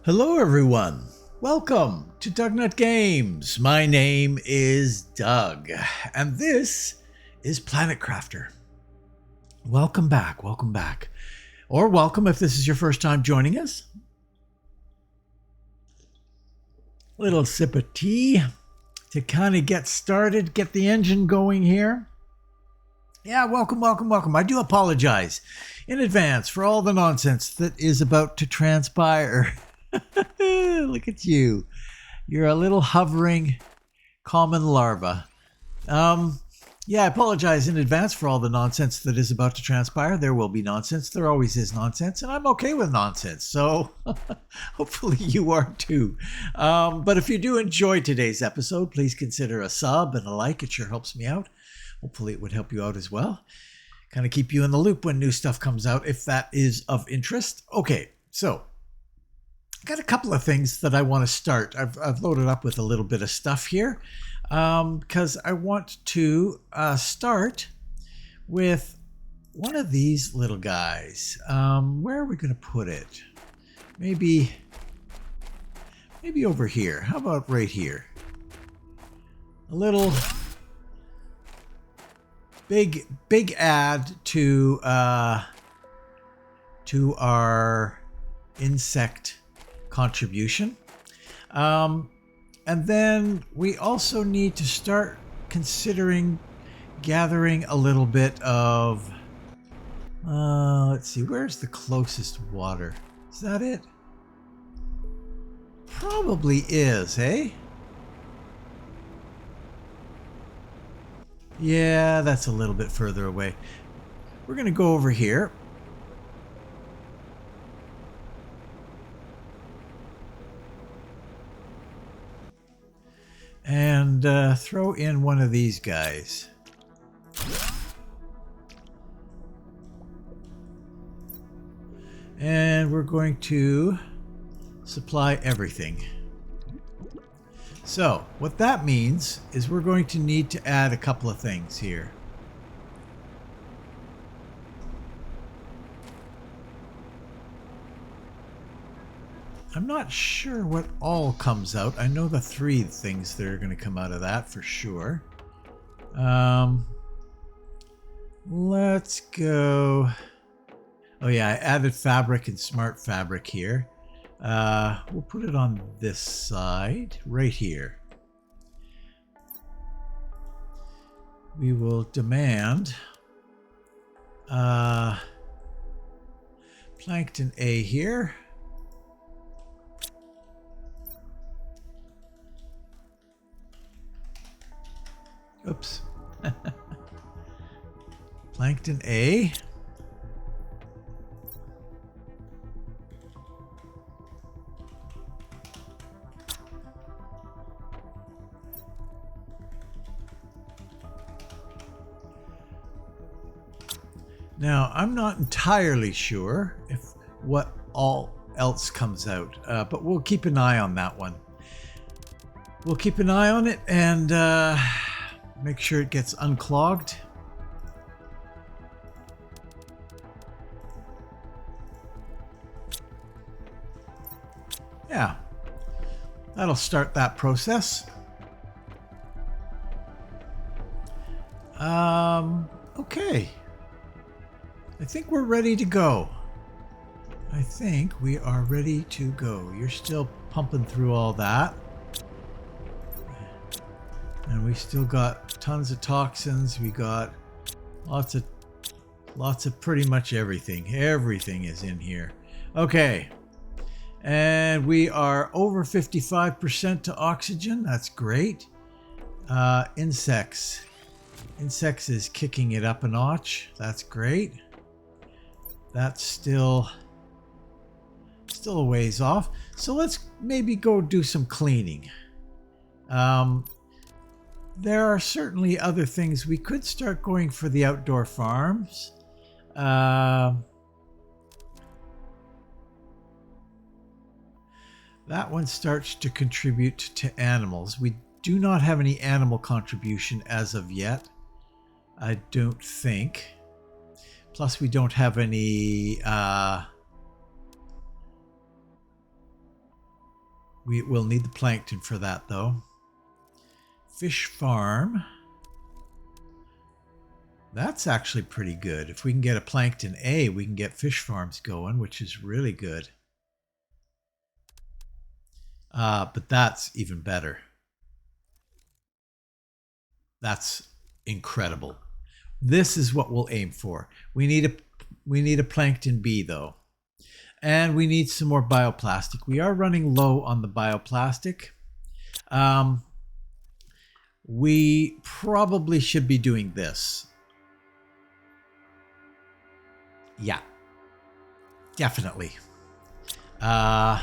Hello everyone, welcome to DougNutGames. My name is Doug, and this is Planet Crafter. Welcome back, or welcome if this is your first time joining us. Little sip of tea to kind of get started, get the engine going here. Yeah, welcome. I do apologize in advance for all the nonsense that is about to transpire. Look at you. You're a little hovering common larva. Yeah, I apologize in advance for all the nonsense that is about to transpire. There will be nonsense. There always is nonsense, and I'm okay with nonsense. So hopefully you are too. But if you do enjoy today's episode, please consider a sub and a like. It sure helps me out. Hopefully it would help you out as well. Kind of keep you in the loop when new stuff comes out, if that is of interest. Okay, so got a couple of things that I want to start. I've loaded up with a little bit of stuff here because I want to start with one of these little guys. Where are we going to put it? Maybe over here. How about right here? A little big add to our insect contribution. And then we also need to start considering gathering a little bit of let's see, where's the closest water? Is that it? Probably is, eh? Yeah, that's a little bit further away. We're gonna go over here. And throw in one of these guys. And we're going to supply everything. So what that means is we're going to need to add a couple of things here. I'm not sure what all comes out. I know the three things that are going to come out of that for sure. Let's go. Oh yeah, I added fabric and smart fabric here. We'll put it on this side right here. We will demand plankton A here. Oops. Plankton A. Now, I'm not entirely sure if what all else comes out, but we'll keep an eye on that one. We'll keep an eye on it and make sure it gets unclogged. Yeah, that'll start that process. Okay. I think we're ready to go. I think we are ready to go. You're still pumping through all that. And we still got tons of toxins. We got lots of pretty much everything. Everything is in here. Okay. And we are over 55% to oxygen. That's great. Insects. Insects is kicking it up a notch. That's great. That's still a ways off. So let's maybe go do some cleaning. There are certainly other things. We could start going for the outdoor farms. That one starts to contribute to animals. We do not have any animal contribution as of yet. I don't think. Plus we don't have any We will need the plankton for that, though. Fish farm. That's actually pretty good. If we can get a plankton A, we can get fish farms going, which is really good. But that's even better. That's incredible. This is what we'll aim for. We need a plankton B, though. And we need some more bioplastic. We are running low on the bioplastic. We probably should be doing this. Yeah, definitely. And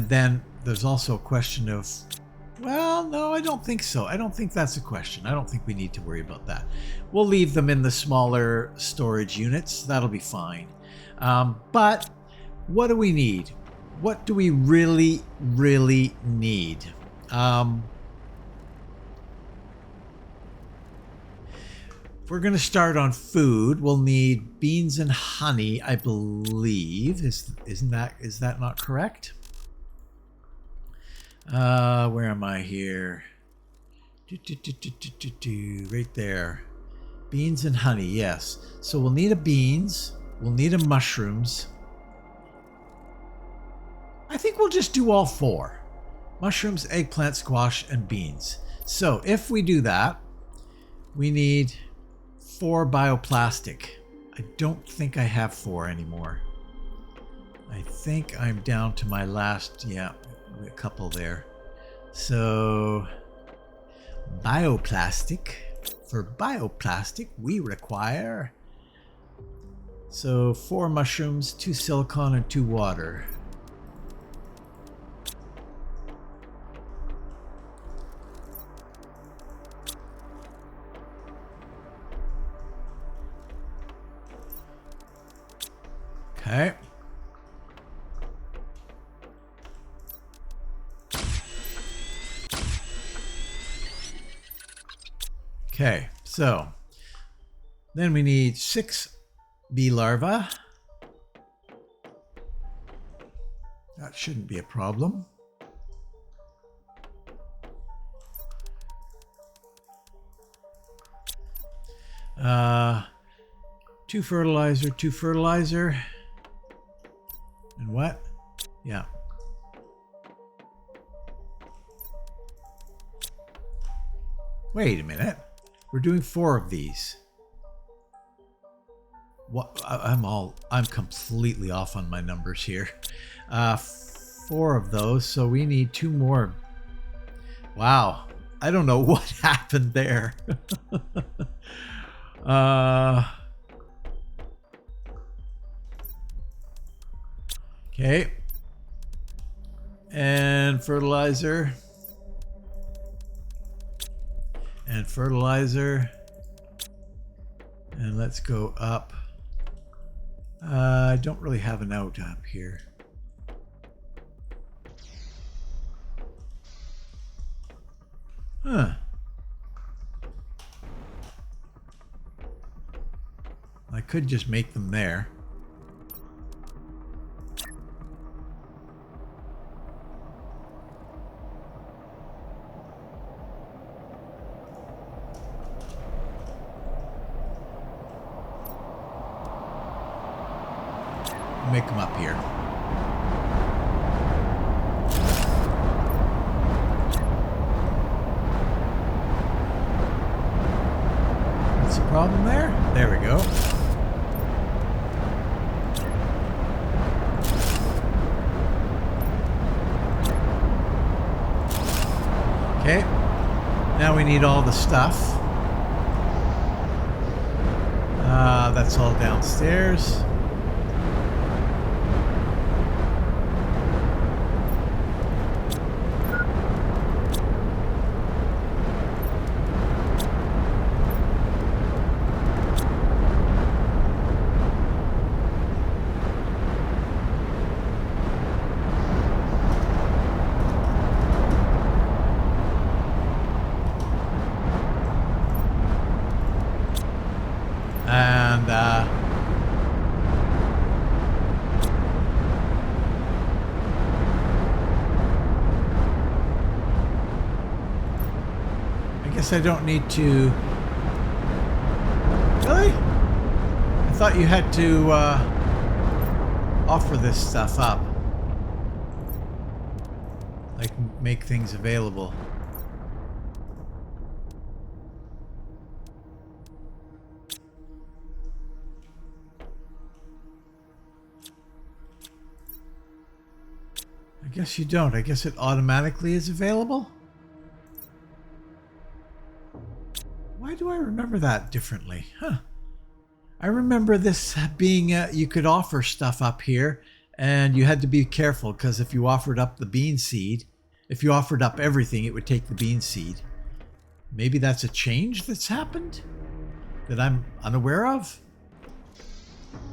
then there's also a question of, well, no, I don't think so. I don't think that's a question. I don't think we need to worry about that. We'll leave them in the smaller storage units. That'll be fine. But what do we need? What do we really, really need? If we're going to start on food, we'll need beans and honey, I believe. Is that not correct? Where am I here? Right there. Beans and honey, yes. So we'll need a beans. We'll need a mushrooms. I think we'll just do all four. Mushrooms, eggplant, squash, and beans. So if we do that, we need 4 bioplastic. I don't think I have 4 anymore. I think I'm down to my last, yeah, a couple there. So bioplastic. For bioplastic, we require 4 mushrooms, 2 silicon, and 2 water. Okay. Okay, so then we need 6 bee larvae. That shouldn't be a problem. Two fertilizer. And what? Yeah. Wait a minute. We're doing 4 of these. What? I'm completely off on my numbers here. 4 of those, so we need 2 more. Wow. I don't know what happened there. Okay. And fertilizer. And fertilizer. And let's go up. I don't really have an out up here. Huh. I could just make them there. Make them up here. What's the problem there? There we go. Okay. Now we need all the stuff. That's all downstairs. And guess I don't need to... Really? I thought you had to offer this stuff up. Like, make things available. I guess you don't. I guess it automatically is available? Why do I remember that differently? Huh. I remember this being, you could offer stuff up here, and you had to be careful, because if you offered up the bean seed, if you offered up everything, it would take the bean seed. Maybe that's a change that's happened that I'm unaware of?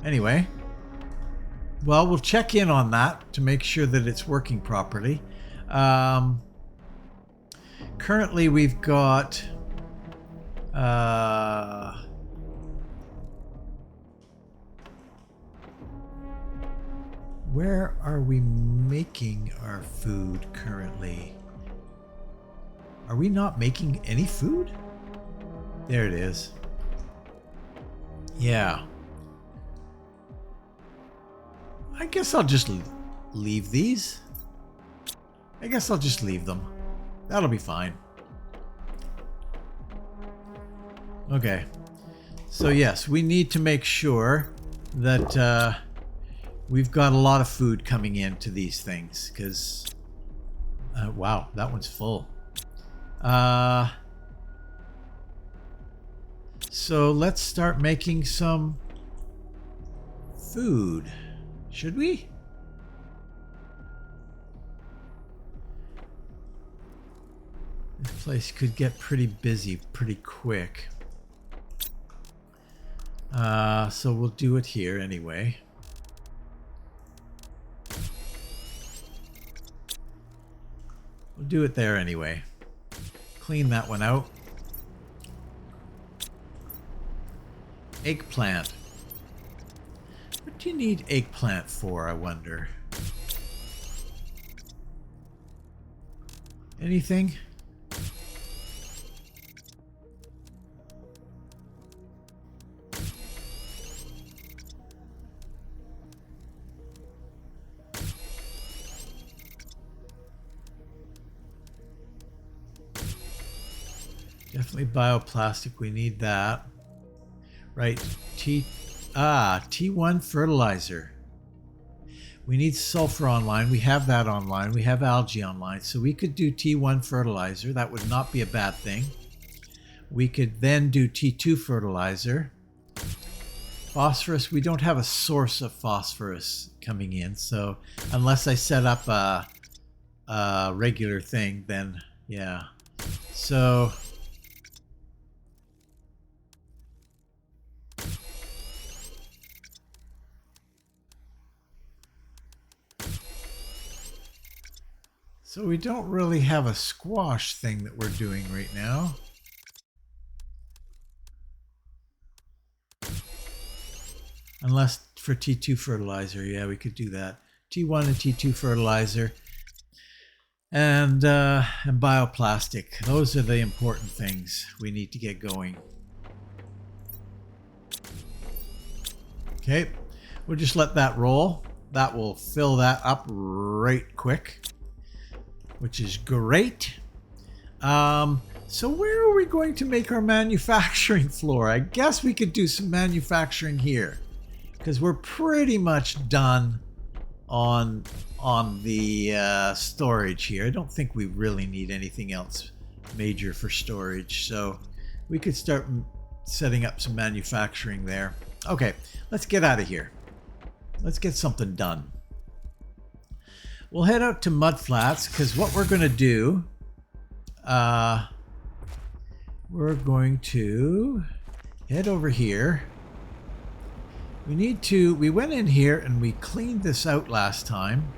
Anyway. Well, we'll check in on that to make sure that it's working properly. Currently, we've got... where are we making our food currently? Are we not making any food? There it is. Yeah. I guess I'll just leave these. I guess I'll just leave them. That'll be fine. Okay. So yes, we need to make sure that we've got a lot of food coming into these things, because wow, that one's full. So let's start making some food. Should we? This place could get pretty busy pretty quick. So we'll do it here anyway. We'll do it there anyway. Clean that one out. Eggplant. What do you need eggplant for, I wonder? Anything? Definitely bioplastic, we need that. Right, T1 fertilizer. We need sulfur online, we have that online, we have algae online, so we could do T1 fertilizer, that would not be a bad thing. We could then do T2 fertilizer. Phosphorus, we don't have a source of phosphorus coming in, so unless I set up a regular thing, then yeah. So we don't really have a squash thing that we're doing right now. Unless for T2 fertilizer, yeah, we could do that. T1 and T2 fertilizer. And bioplastic. Those are the important things we need to get going. Okay, we'll just let that roll. That will fill that up right quick, which is great. So where are we going to make our manufacturing floor? I guess we could do some manufacturing here, because we're pretty much done on the storage here. I don't think we really need anything else major for storage, so we could start setting up some manufacturing there. Okay, let's get out of here. Let's get something done. We'll head out to Mudflats, because what we're going to do, we're going to head over here. We went in here and we cleaned this out last time.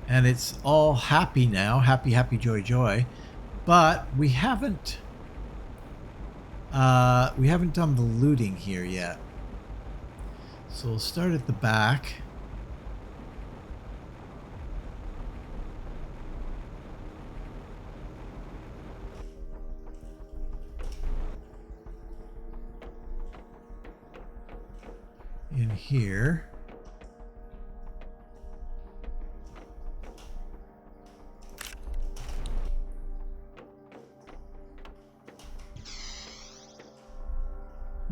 And it's all happy now. Happy, happy, joy, joy. But we haven't done the looting here yet. So we'll start at the back. in here.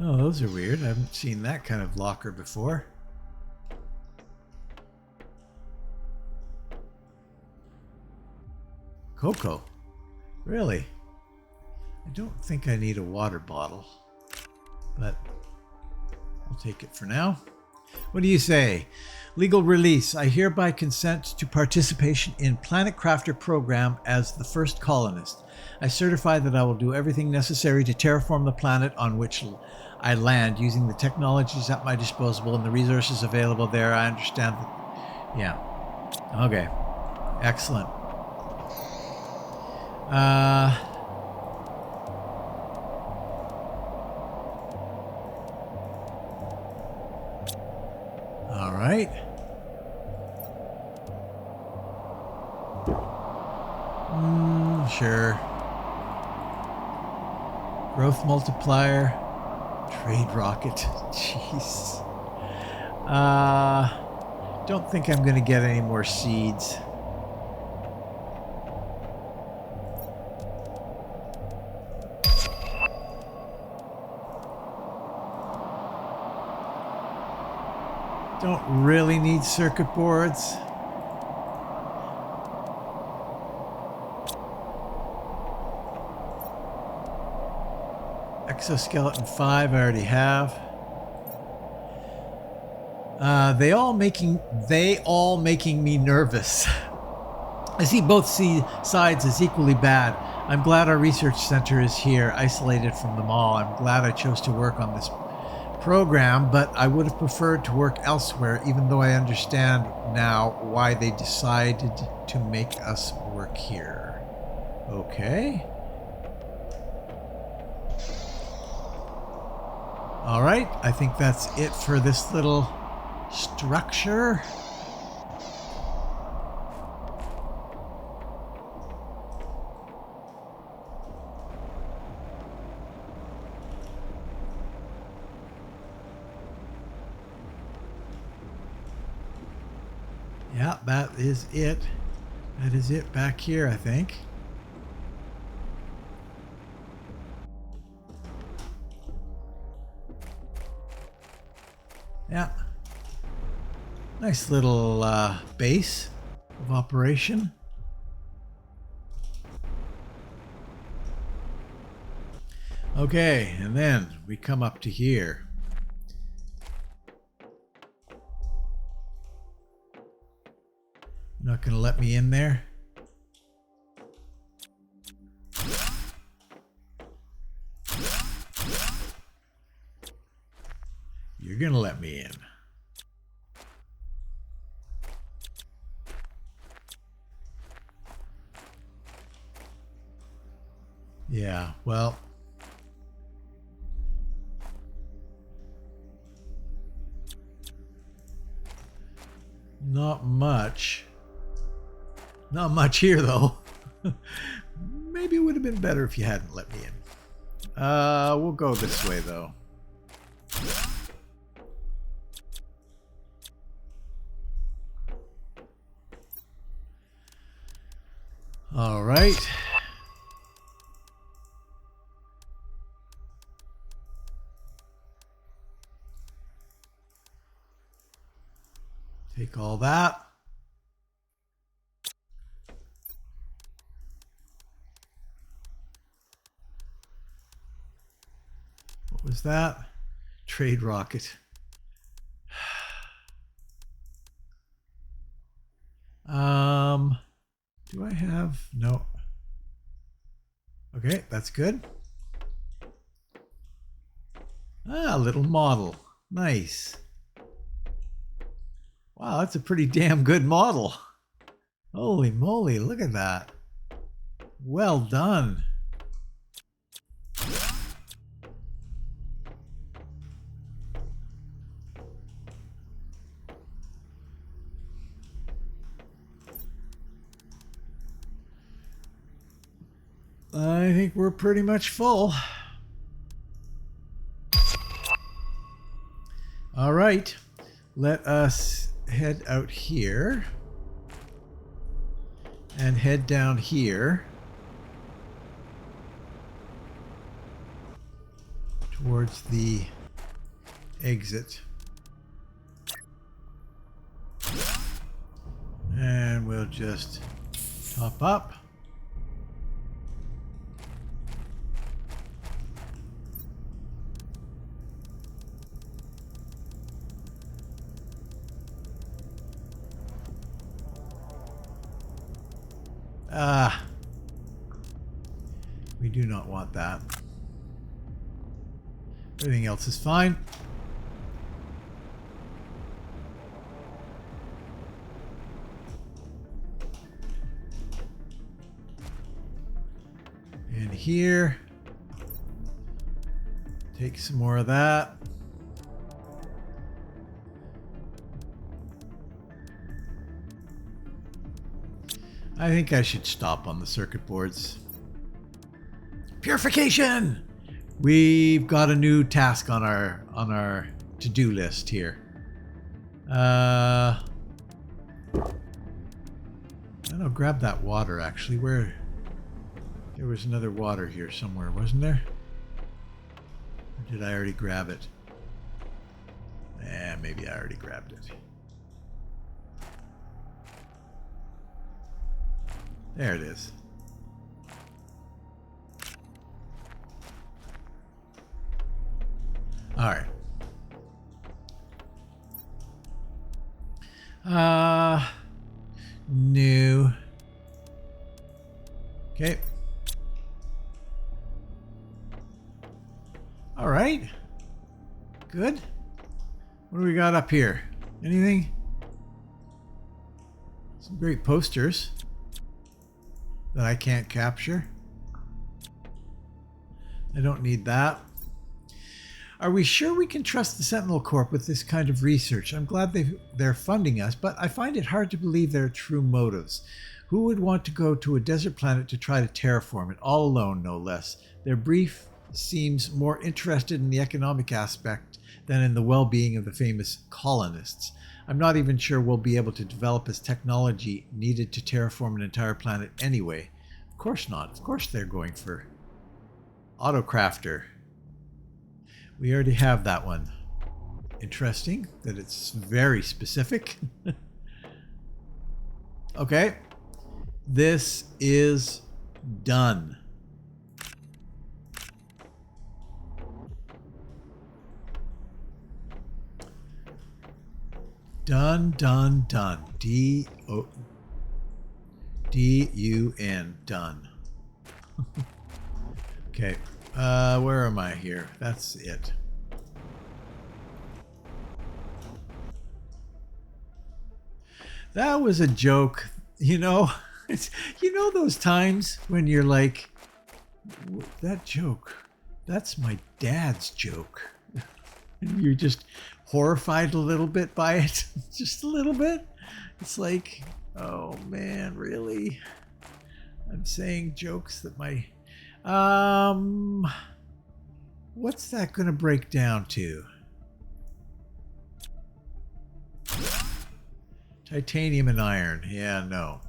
Oh, those are weird. I haven't seen that kind of locker before. Cocoa. Really? I don't think I need a water bottle, but I'll take it for now. What do you say? Legal release. I hereby consent to participation in Planet Crafter program as the first colonist. I certify that I will do everything necessary to terraform the planet on which I land using the technologies at my disposal and the resources available there. I understand that. Yeah. Okay. Excellent. All right. Sure. Growth multiplier. Trade rocket. Jeez. Don't think I'm going to get any more seeds. Don't really need circuit boards. Exoskeleton 5 I already have. They all making me nervous. I see both sides as equally bad. I'm glad our research center is here, isolated from them all. I'm glad I chose to work on this program, but I would have preferred to work elsewhere, even though I understand now why they decided to make us work here. Okay. All right, I think that's it for this little structure. Yeah, that is it. That is it back here, I think. Yeah. Nice little base of operation. Okay, and then we come up to here. Not going to let me in there? You're going to let me in. Yeah, well. Not much. Not much here, though. Maybe it would have been better if you hadn't let me in. We'll go this way, though. All right. Take all that. What was that? Trade rocket. Do I have? No. Okay, that's good. Ah, little model. Nice. Wow, that's a pretty damn good model. Holy moly, look at that. Well done. I think we're pretty much full. All right, let us head out here and head down here towards the exit. And we'll just top up. We do not want that. Everything else is fine. And here, take some more of that. I think I should stop on the circuit boards. Purification! We've got a new task on our to-do list here. I don't know, grab that water actually. Where there was another water here somewhere, wasn't there? Or did I already grab it? Maybe I already grabbed it. There it is. All right. New. Okay. All right. Good. What do we got up here? Anything? Some great posters that I can't capture. I don't need that. Are we sure we can trust the Sentinel Corp with this kind of research? I'm glad they're funding us, but I find it hard to believe their true motives. Who would want to go to a desert planet to try to terraform it, all alone, no less? Their brief seems more interested in the economic aspect than in the well-being of the famous colonists. I'm not even sure we'll be able to develop this technology needed to terraform an entire planet anyway. Of course not. Of course they're going for Autocrafter. We already have that one. Interesting that it's very specific. Okay. This is done. Done, done, done. D-U-N. Done. Okay. Where am I here? That's it. That was a joke. You know, you know those times when you're like, that joke, that's my dad's joke. And you're just horrified a little bit by it. Just a little bit. It's like, oh man, really? I'm saying jokes that my... what's that going to break down to? Titanium and iron. Yeah, no.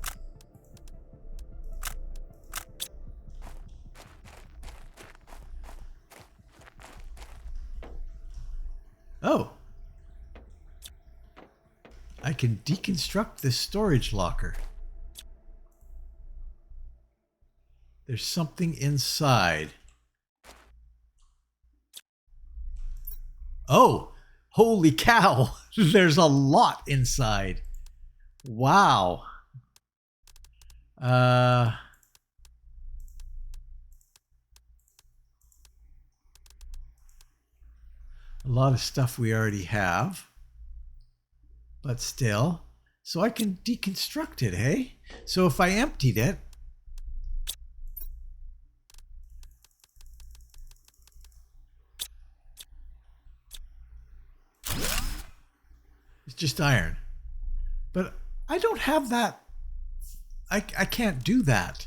Oh. I can deconstruct this storage locker. There's something inside. Oh, holy cow. There's a lot inside. Wow. A lot of stuff we already have. But still. So I can deconstruct it, hey? So if I emptied it, it's just iron. But I don't have that. I can't do that.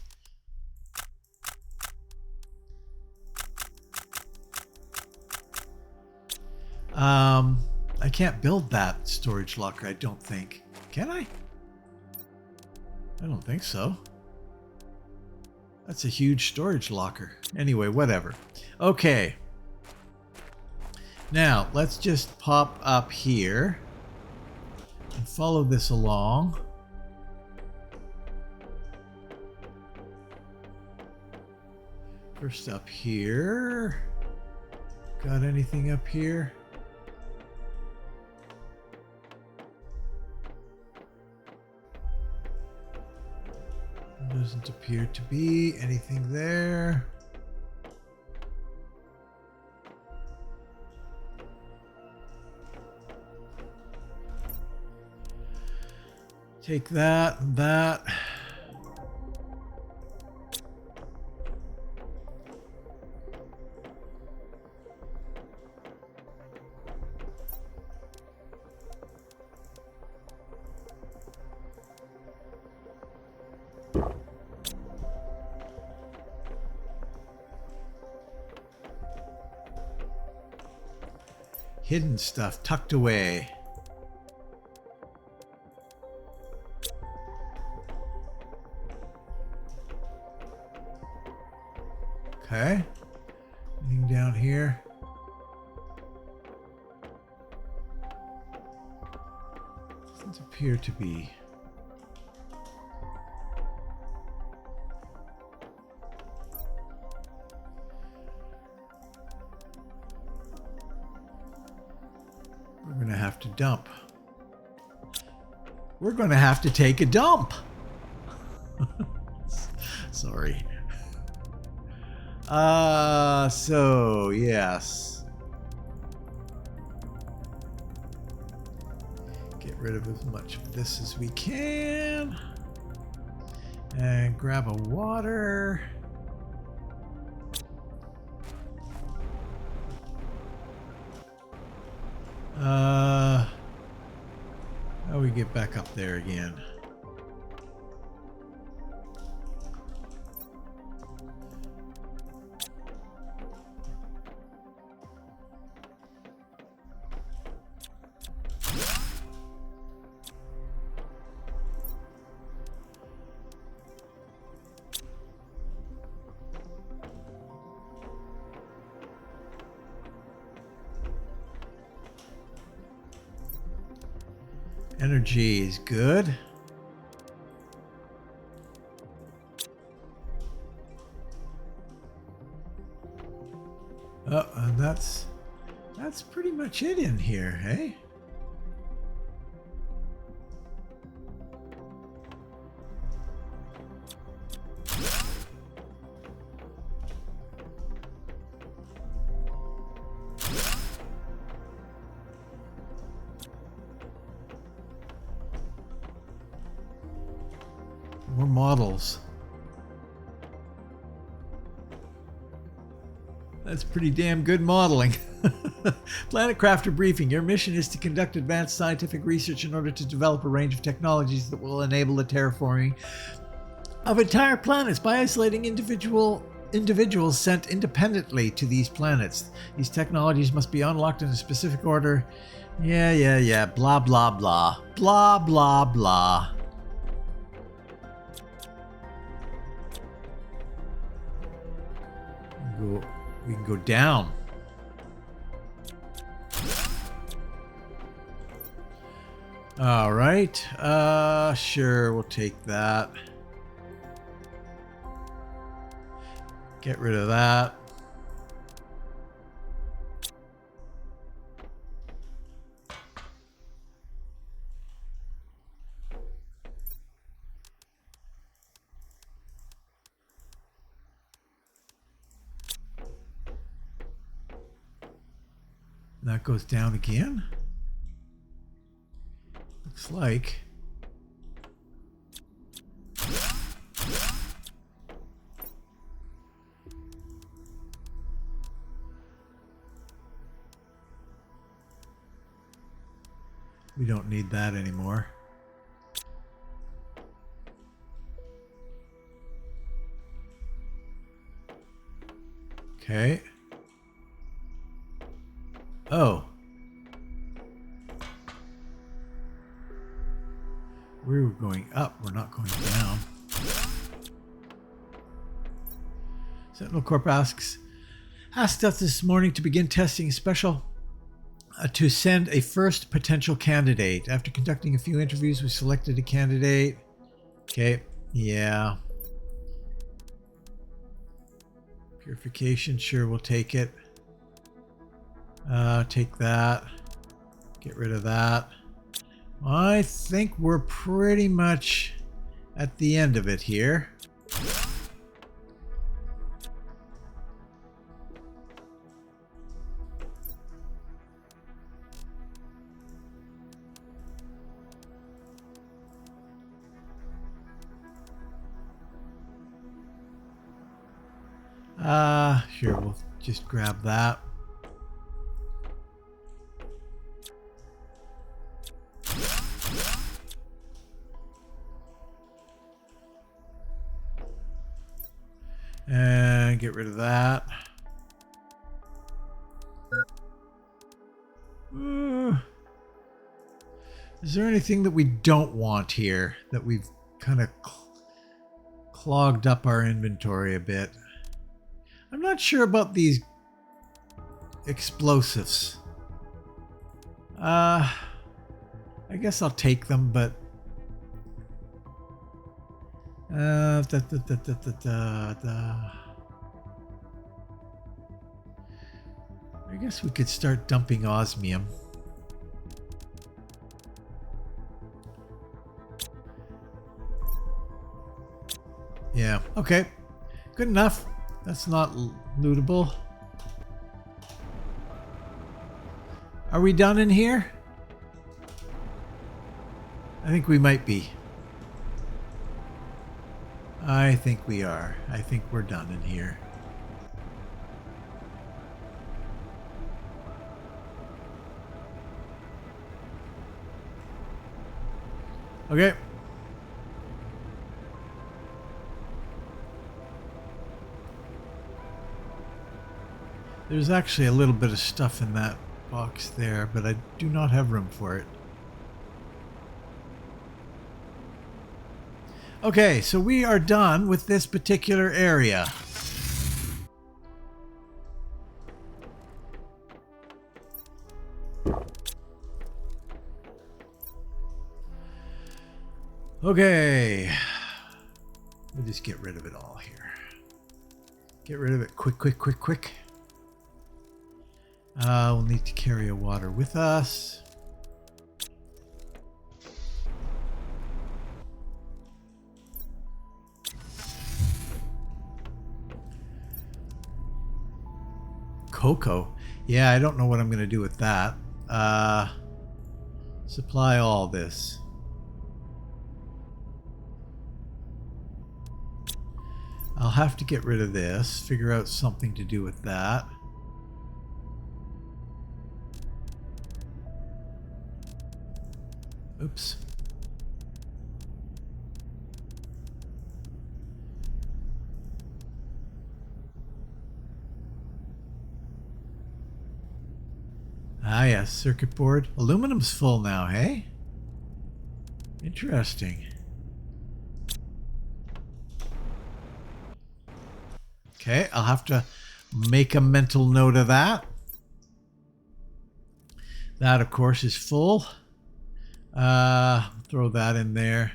I can't build that storage locker, I don't think. Can I? I don't think so. That's a huge storage locker. Anyway, whatever. Okay. Now, let's just pop up here and follow this along. First up here. Got anything up here? Doesn't appear to be anything there. Take that and that. Hidden stuff tucked away. Okay. Anything down here? Doesn't appear to be. We're going to have to dump. We're going to have to take a dump. Sorry. So, yes. Get rid of as much of this as we can. And grab a water. How do we get back up there again? Energy is good. Oh, and that's pretty much it in here, hey? More models. That's pretty damn good modeling. Planet Crafter Briefing. Your mission is to conduct advanced scientific research in order to develop a range of technologies that will enable the terraforming of entire planets by isolating individuals sent independently to these planets. These technologies must be unlocked in a specific order. Yeah. Blah, blah, blah. Blah, blah, blah. We can go down. All right. Sure, we'll take that. Get rid of that. That goes down again. Looks like. We don't need that anymore. Okay. Oh. We're going up. We're not going down. Sentinel Corp asked us this morning to begin testing special to send a first potential candidate. After conducting a few interviews, we selected a candidate. Okay. Yeah. Purification. Sure, we'll take it. Take that. Get rid of that. I think we're pretty much at the end of it here. Sure, we'll just grab that. And get rid of that. Is there anything that we don't want here that we've kind of clogged up our inventory a bit? I'm not sure about these explosives. I guess I'll take them, but I guess we could start dumping osmium. Yeah, okay. Good enough. That's not lootable. Are we done in here? I think we might be. I think we are. I think we're done in here. Okay. There's actually a little bit of stuff in that box there, but I do not have room for it. Okay, so we are done with this particular area. Okay. We'll just get rid of it all here. Get rid of it quick, quick, quick, quick. We'll need to carry a water with us. Cocoa. Yeah, I don't know what I'm going to do with that. Supply all this. I'll have to get rid of this. Figure out something to do with that. Oops. Ah, yes, circuit board. Aluminum's full now, hey? Interesting. Okay, I'll have to make a mental note of that. That, of course, is full. Throw that in there.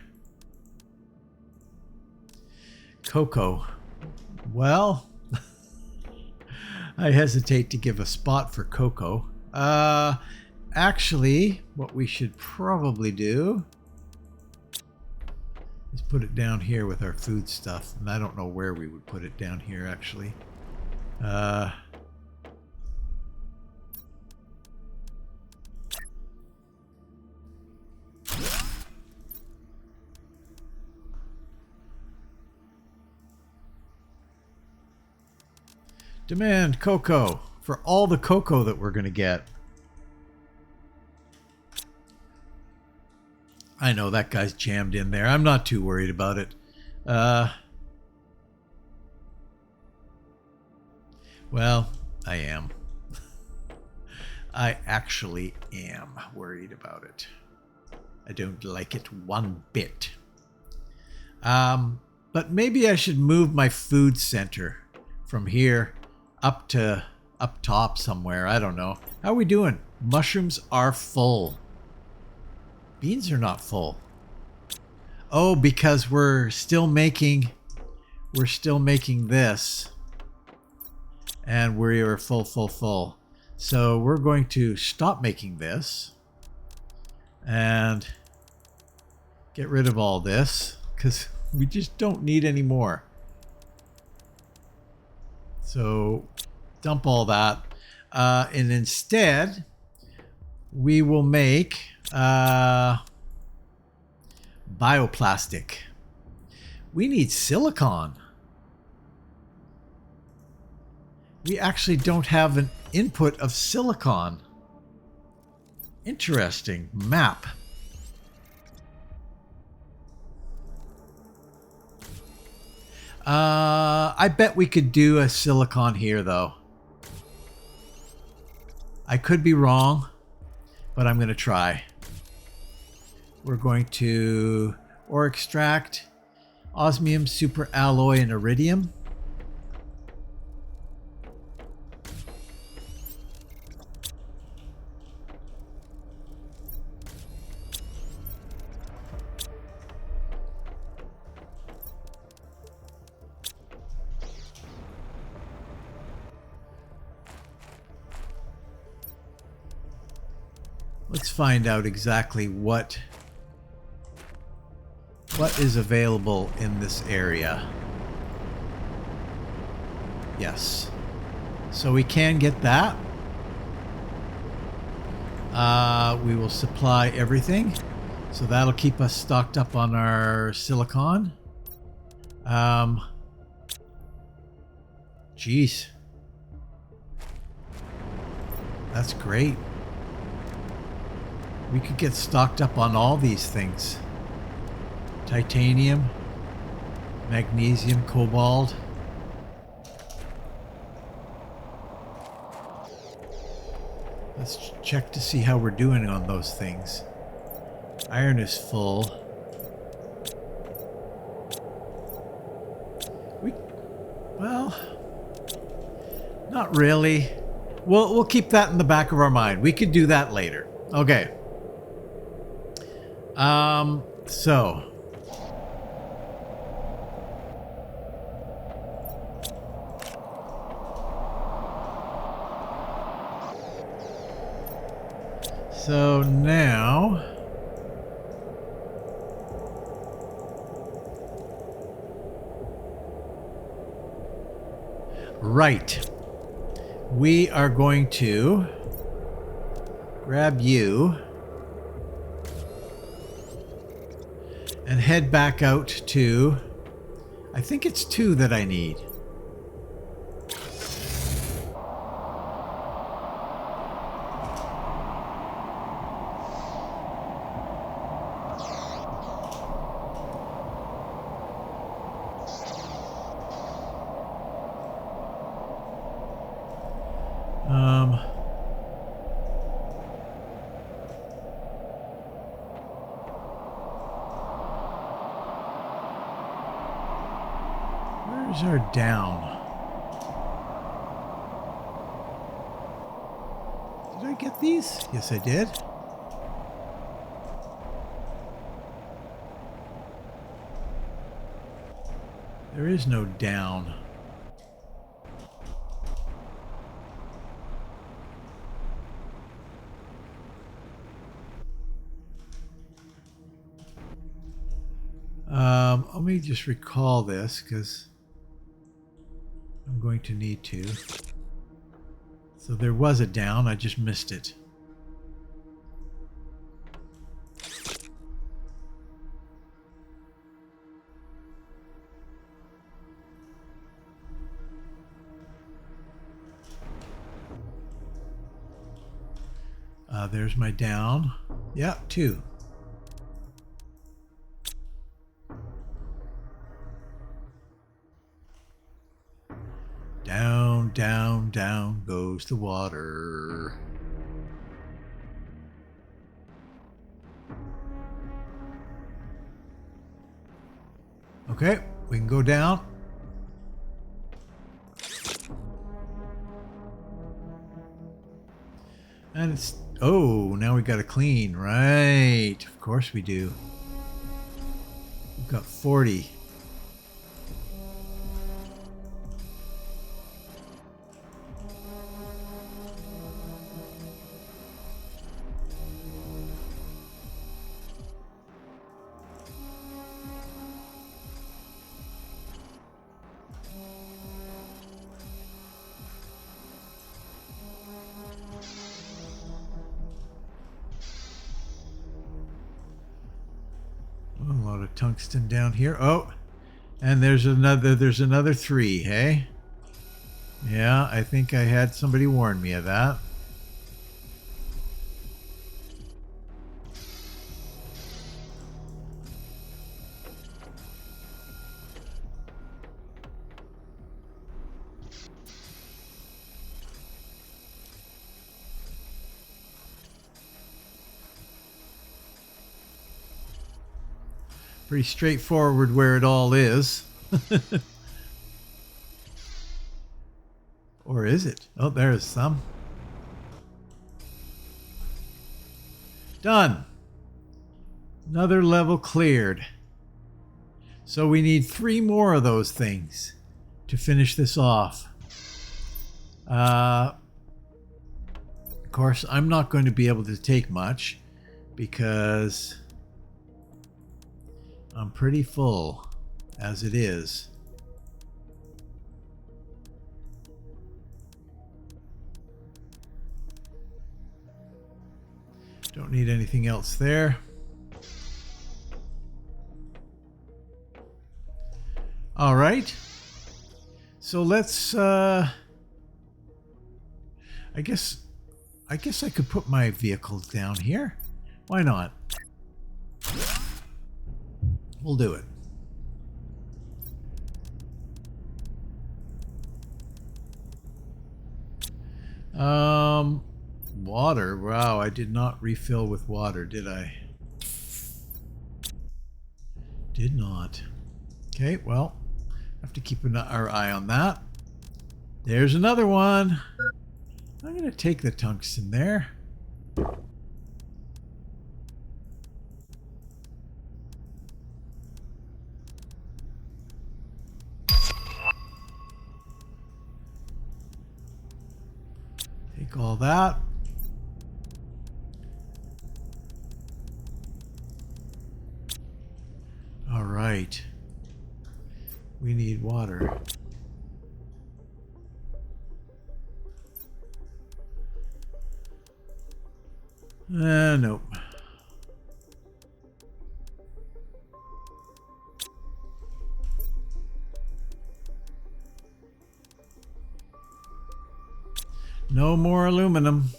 Cocoa. Well, I hesitate to give a spot for cocoa. Actually, what we should probably do is put it down here with our food stuff. And I don't know where we would put it down here, actually. Demand cocoa for all the cocoa that we're going to get. I know that guy's jammed in there. I'm not too worried about it. Well, I am. I actually am worried about it. I don't like it one bit. But maybe I should move my food center from here up top somewhere. I don't know. How are we doing? Mushrooms are full. Beans are not full. Oh, because we're still making this. And we are full. So we're going to stop making this and get rid of all this because we just don't need any more. So dump all that. And instead, we will make bioplastic. We need silicon. We actually don't have an input of silicon. Interesting. Map. I bet we could do a silicon here, though. I could be wrong, but I'm going to try. We're going to ore extract, osmium, super alloy, and iridium. Let's find out exactly what is available in this area. Yes. So we can get that. We will supply everything. So that'll keep us stocked up on our silicon. Geez. That's great. We could get stocked up on all these things. Titanium, magnesium, cobalt. Let's check to see how we're doing on those things. Iron is full. Well, not really. We'll keep that in the back of our mind. We could do that later. Okay. So now right, we are going to grab you and head back out to, I think it's 2 that I need. Where's our down? Did I get these? Yes, I did. There is no down. Let me just recall this because I'm going to need to. So there was a down, I just missed it. There's my down. Yeah, 2. Down, down, down goes the water. Okay, we can go down. And it's... Oh, now we got to clean. Right. Of course we do. We've got 40. A lot of tungsten down here. Oh, and there's another 3, hey? Yeah, I think I had somebody warn me of that. Pretty straightforward where it all is. Or is it? Oh, there's some. Done. Another level cleared. So we need 3 more of those things to finish this off. Of course, I'm not going to be able to take much because I'm pretty full as it is. Don't need anything else there. All right. So let's I guess I could put my vehicles down here. Why not? We'll do it. Water. Wow, I did not refill with water, did I? Did not. Okay, well, have to keep our eye on that. There's another one. I'm going to take the tungsten there. Take all that. All right. We need water. Nope. No more aluminum.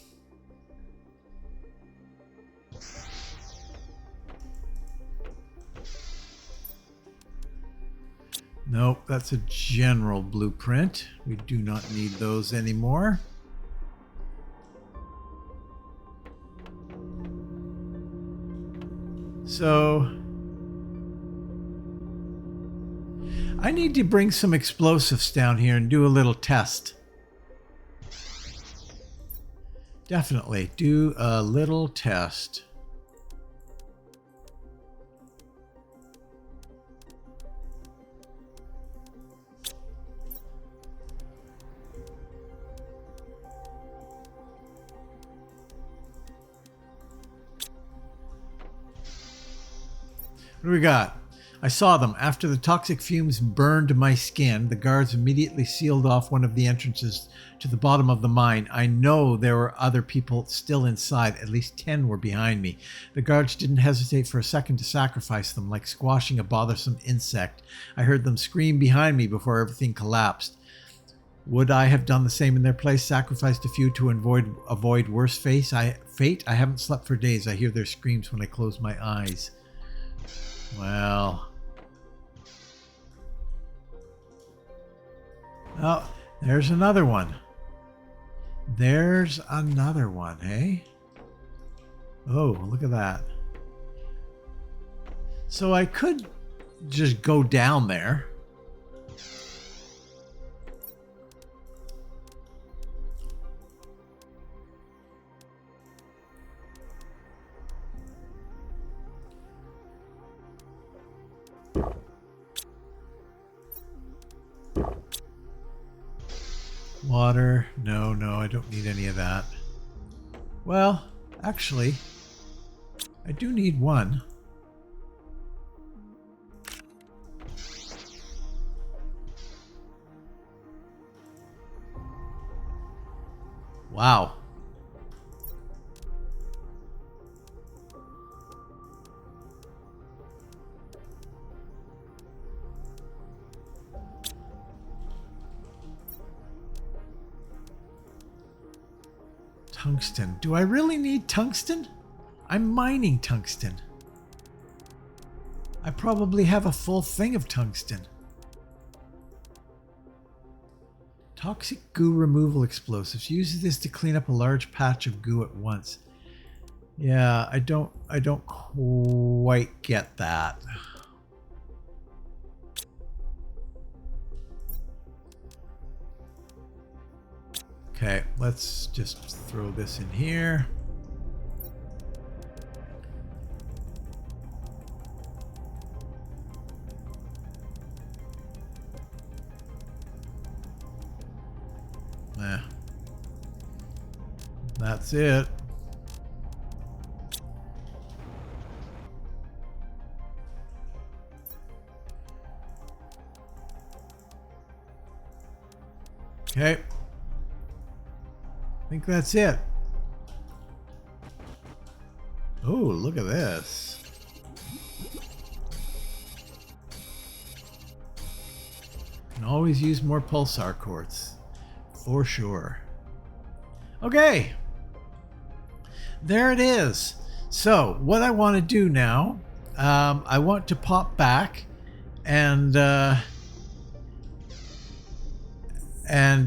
Nope, that's a general blueprint. We do not need those anymore. So I need to bring some explosives down here and do a little test. Definitely do a little test. What do we got? I saw them. After the toxic fumes burned my skin, the guards immediately sealed off one of the entrances to the bottom of the mine. I know there were other people still inside. At least 10 were behind me. The guards didn't hesitate for a second to sacrifice them, like squashing a bothersome insect. I heard them scream behind me before everything collapsed. Would I have done the same in their place, sacrificed a few to avoid worse fate? I haven't slept for days. I hear their screams when I close my eyes. Well... Oh, there's another one. There's another one, hey? Oh, look at that. So I could just go down there. Water. No, no, I don't need any of that. Well, actually, I do need one. Wow. Tungsten. Do I really need tungsten? I'm mining tungsten. I probably have a full thing of tungsten. Toxic goo removal explosives. Use this to clean up a large patch of goo at once. Yeah, I don't quite get that. Okay, let's just throw this in here. That's it. Okay. I think that's it. Oh, look at this. Can always use more pulsar quartz. For sure. Okay. There it is. So what I want to do now, I want to pop back and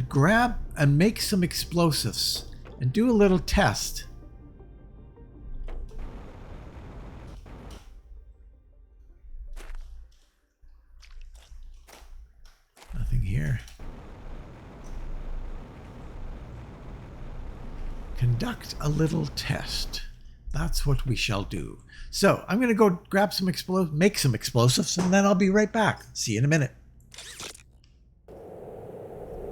grab and make some explosives and do a little test. Nothing here. Conduct a little test. That's what we shall do. So I'm going to go grab some make some explosives, and then I'll be right back. See you in a minute.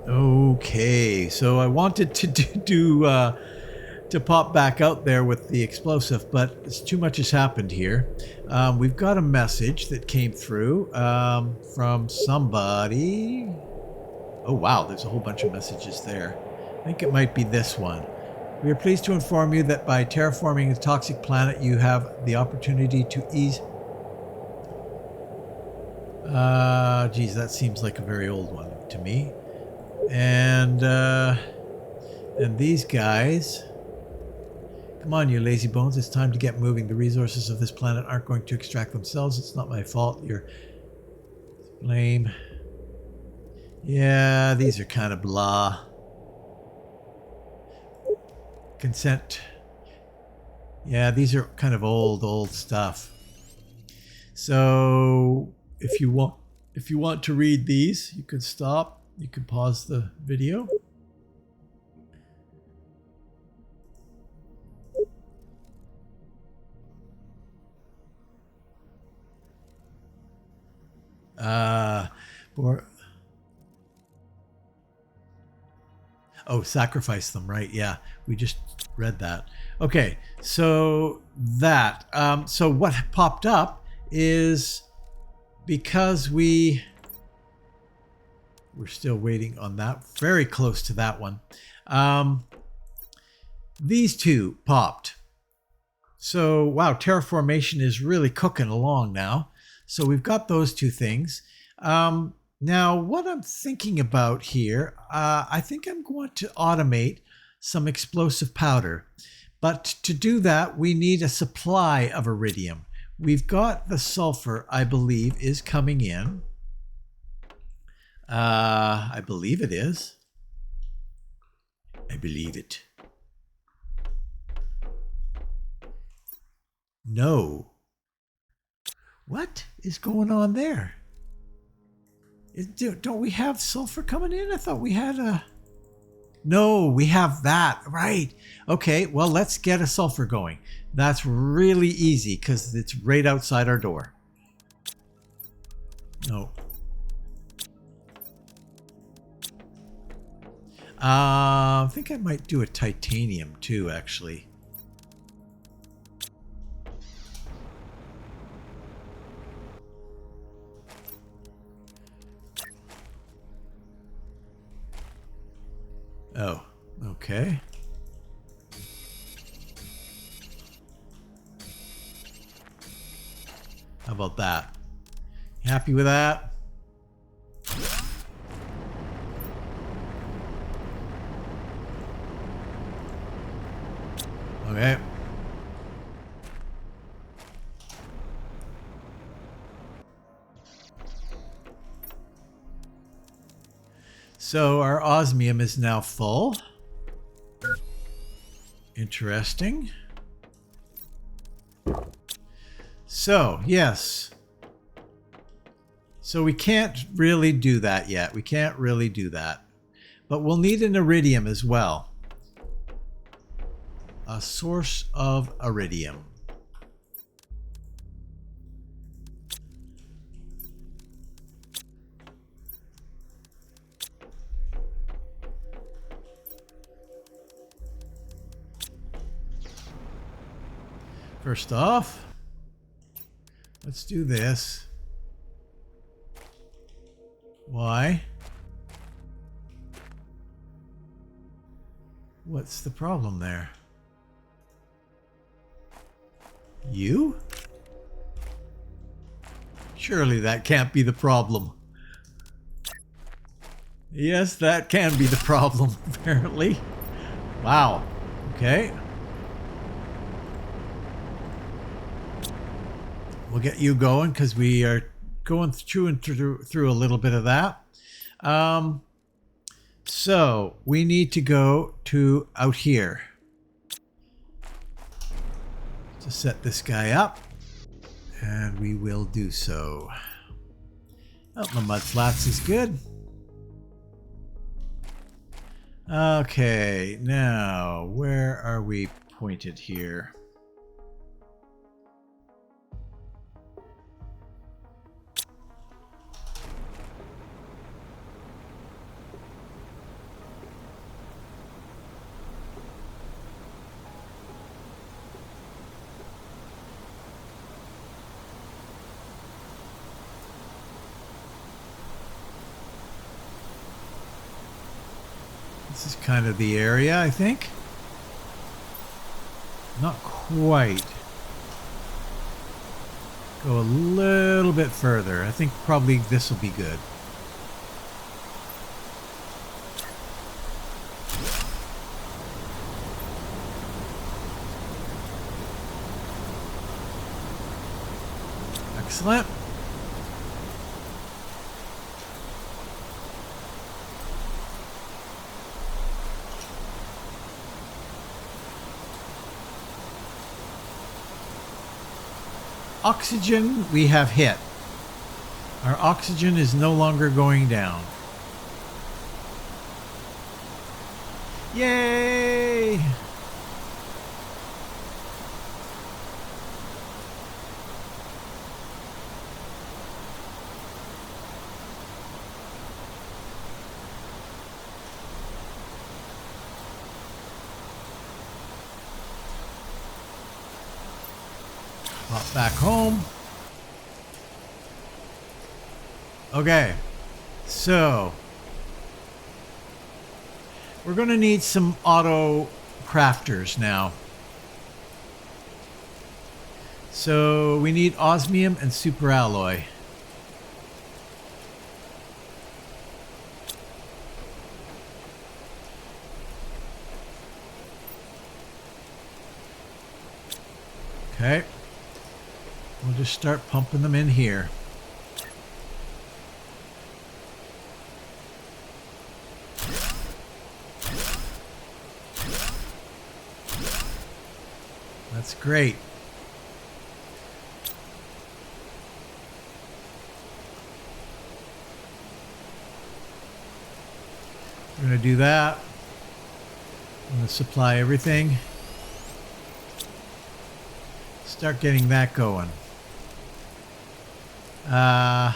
Okay, so I wanted to to pop back out there with the explosive, but it's too much has happened here. We've got a message that came through from somebody. Oh wow, there's a whole bunch of messages there. I think it might be this one. We are pleased to inform you that by terraforming a toxic planet, you have the opportunity to ease... geez, that seems like a very old one to me. And these guys... Come on, you lazy bones. It's time to get moving. The resources of this planet aren't going to extract themselves. It's not my fault. You're... Blame. Yeah, these are kind of blah. Consent. Yeah, these are kind of old stuff. So if you want to read these, you can stop. You can pause the video. Oh, sacrifice them, right? Yeah, we just read that. Okay, so that. So what popped up is because we're still waiting on that. Very close to that one. These two popped. So wow, terraformation is really cooking along now. So we've got those two things. Now, what I'm thinking about here, I think I'm going to automate some explosive powder. But to do that, we need a supply of iridium. We've got the sulfur, I believe, is coming in. I believe it is. I believe it. No. What is going on there? Don't we have sulfur coming in? I thought we had a... No, we have that. Right. Okay, well, let's get a sulfur going. That's really easy because it's right outside our door. No. I think I might do a titanium too, actually. Oh, okay. How about that? You happy with that? Okay. So our osmium is now full. Interesting. So, yes. So we can't really do that yet. We can't really do that. But we'll need an iridium as well. A source of iridium. First off, let's do this. Why? What's the problem there? You? Surely that can't be the problem. Yes, that can be the problem, apparently. Wow. Okay. We'll get you going because we are going through a little bit of that. So we need to go to out here to set this guy up, and we will do so. Oh, the mud flats is good. Okay, now where are we pointed here? This is kind of the area, I think. Not quite. Go a little bit further. I think probably this will be good. Excellent. Oxygen we have hit. Our oxygen is no longer going down. Yay! Pop back home. Okay, so we're going to need some auto crafters now. So we need osmium and superalloy. Okay. We'll just start pumping them in here. That's great. going to do that. I'm going to supply everything. Start getting that going. The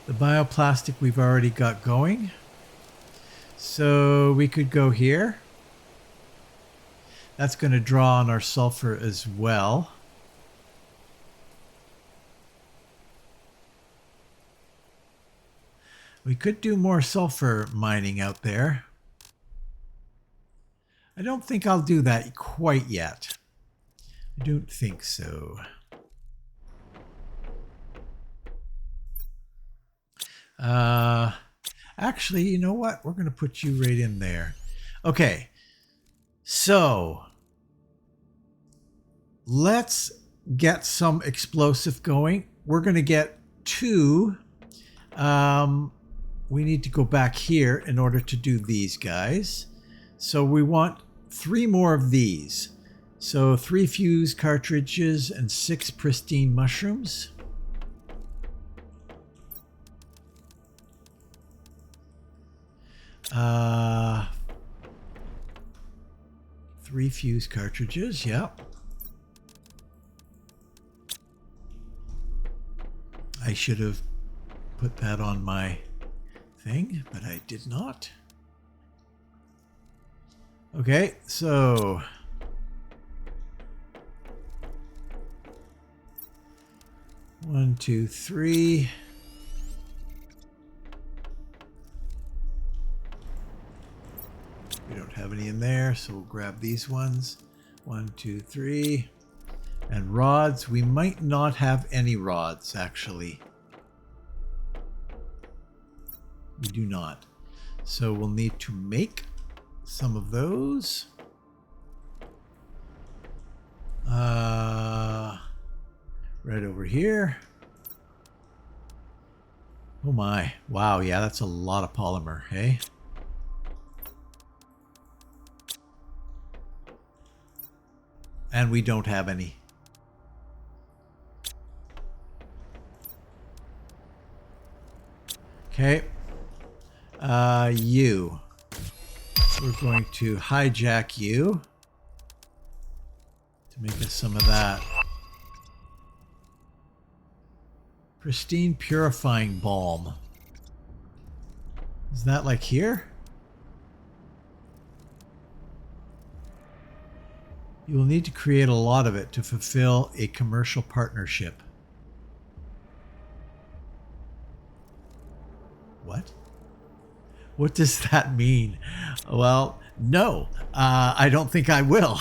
bioplastic we've already got going. So we could go here. That's going to draw on our sulfur as well. We could do more sulfur mining out there. I don't think I'll do that quite yet. I don't think so. Actually, you know what? We're going to put you right in there. Okay. So let's get some explosive going. We're going to get 2. We need to go back here in order to do these guys. So we want 3 more of these. So 3 fuse cartridges and 6 pristine mushrooms. Uh, 3 fuse cartridges, yep. I should have put that on my thing, but I did not. Okay, so one, two, three. We don't have any in there, so we'll grab these ones. 1, 2, 3. And rods, we might not have any rods, actually. We do not. So we'll need to make some of those. Right over here. Oh my. Wow, yeah, that's a lot of polymer, hey? And we don't have any. Okay. You. We're going to hijack you to make us some of that. Pristine purifying balm. Is that like here? You will need to create a lot of it to fulfill a commercial partnership. What? What does that mean? Well, no, I don't think I will.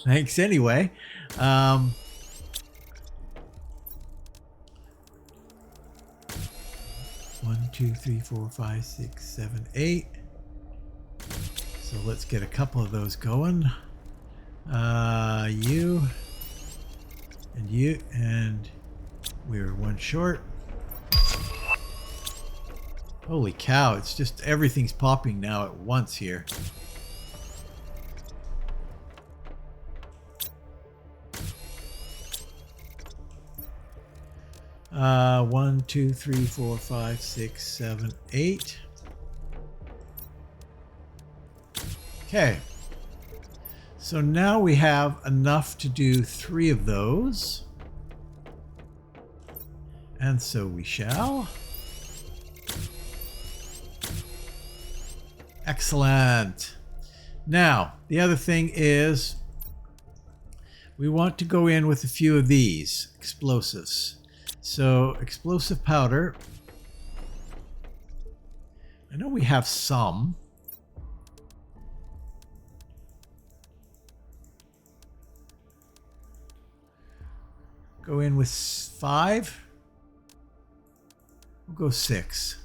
Thanks anyway. 1, 2, 3, 4, 5, 6, 7, 8. So let's get a couple of those going. You and you, and we're 1 short. Holy cow, it's just everything's popping now at once here. One, 2, 3, 4, 5, 6, 7, 8. Okay. So now we have enough to do 3 of those. And so we shall. Excellent. Now, the other thing is we want to go in with a few of these explosives. So explosive powder. I know we have some. Go in with 5. We'll go 6.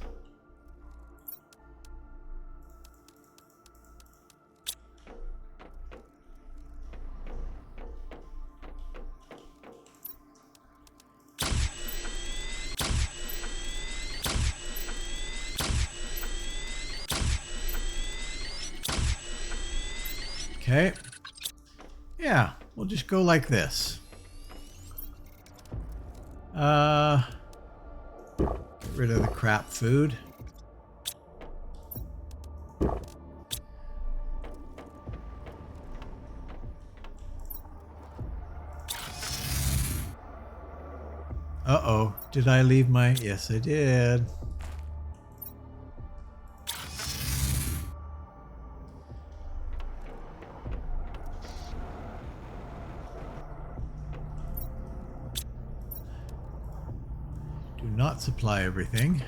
Okay. Yeah, we'll just go like this. Get rid of the crap food. Uh-oh. Did I leave my... Yes, I did. Do not supply everything.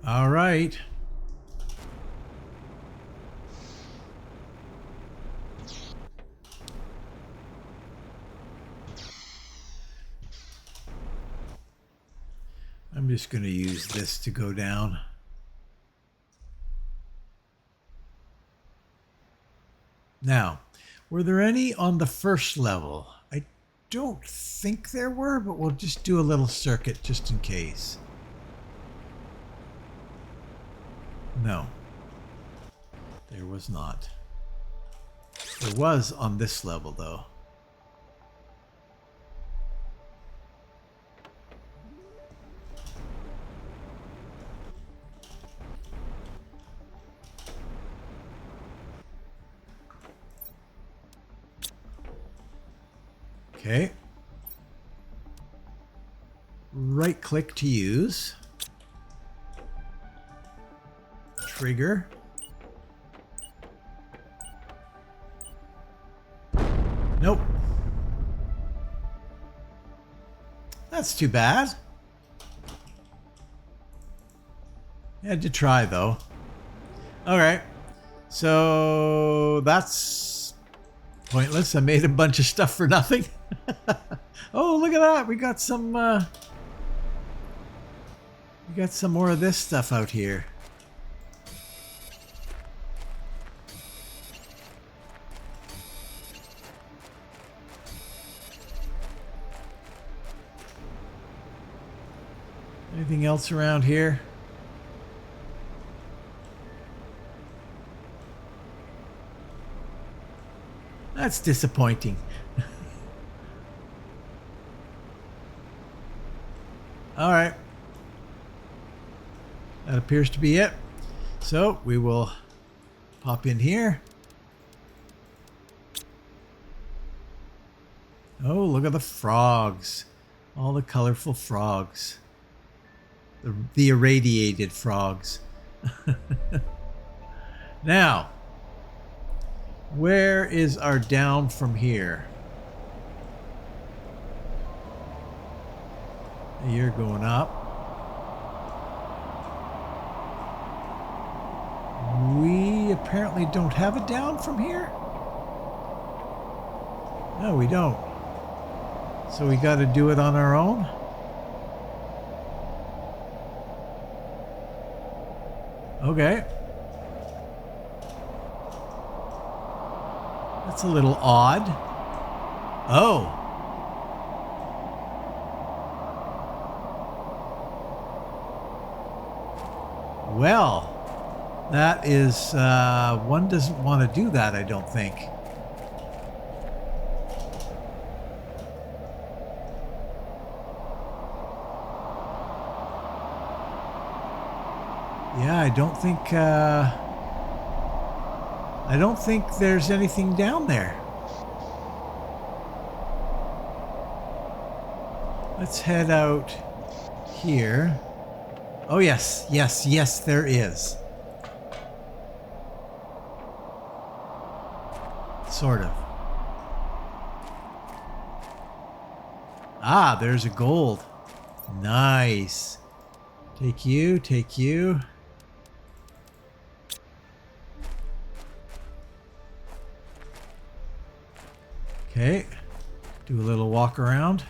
All right. I'm just going to use this to go down. Now, were there any on the first level? I don't think there were, but we'll just do a little circuit just in case. No, there was not. There was on this level, though. Okay. Right click to use. Trigger. Nope. That's too bad. Had to try though. Alright. So that's pointless. I made a bunch of stuff for nothing. Oh, look at that. We got some more of this stuff out here. Anything else around here? That's disappointing. All right. That appears to be it. So we will pop in here. Oh, look at the frogs. All the colorful frogs. The irradiated frogs. Now, where is our down from here? You're going up. We apparently don't have a down from here. No, we don't. So we got to do it on our own. Okay. That's a little odd. Oh. Well, that is, one doesn't want to do that, I don't think. Yeah, I don't think there's anything down there. Let's head out here. Oh, yes, yes, yes, there is. Sort of. Ah, there's a gold. Nice. Take you, take you. Okay, do a little walk around.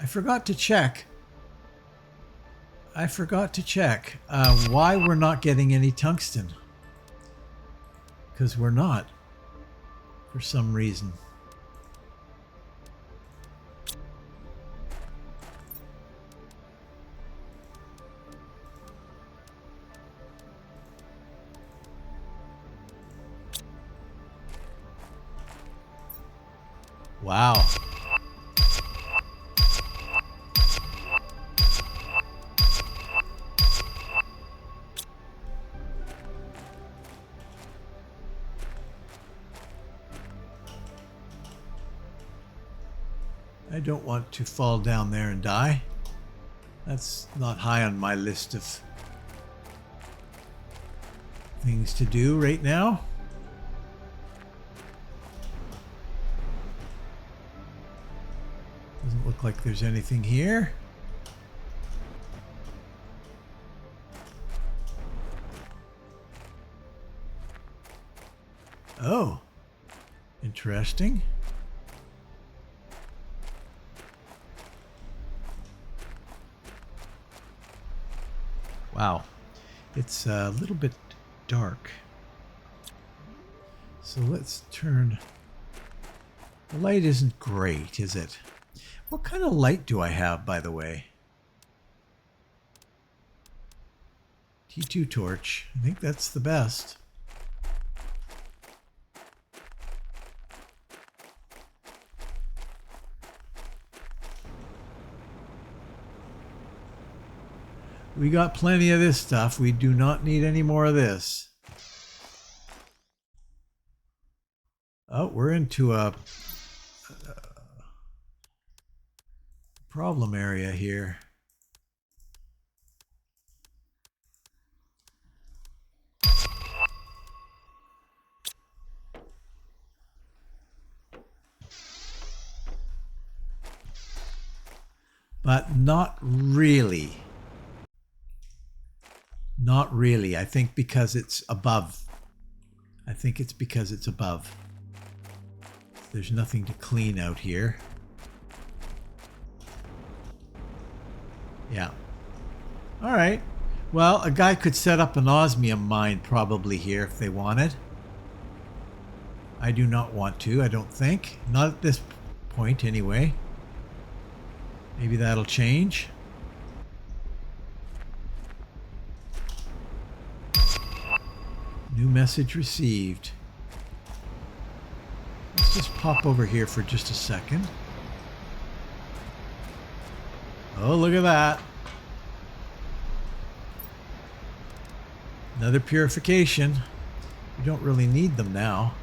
I forgot to check. Why we're not getting any tungsten. Because we're not, for some reason. Wow. I don't want to fall down there and die. That's not high on my list of things to do right now. Doesn't look like there's anything here. Oh, interesting. Wow, it's a little bit dark. So let's turn... The light isn't great, is it? What kind of light do I have, by the way? T2 torch. I think that's the best. We got plenty of this stuff. We do not need any more of this. Oh, we're into a problem area here. But not really. Not really. I think because it's above. I think it's because it's above. There's nothing to clean out here. Yeah. All right. Well, a guy could set up an osmium mine probably here if they wanted. I do not want to, I don't think. Not at this point anyway. Maybe that'll change. New message received. Let's just pop over here for just a second. Oh, look at that. Another purification. We don't really need them now.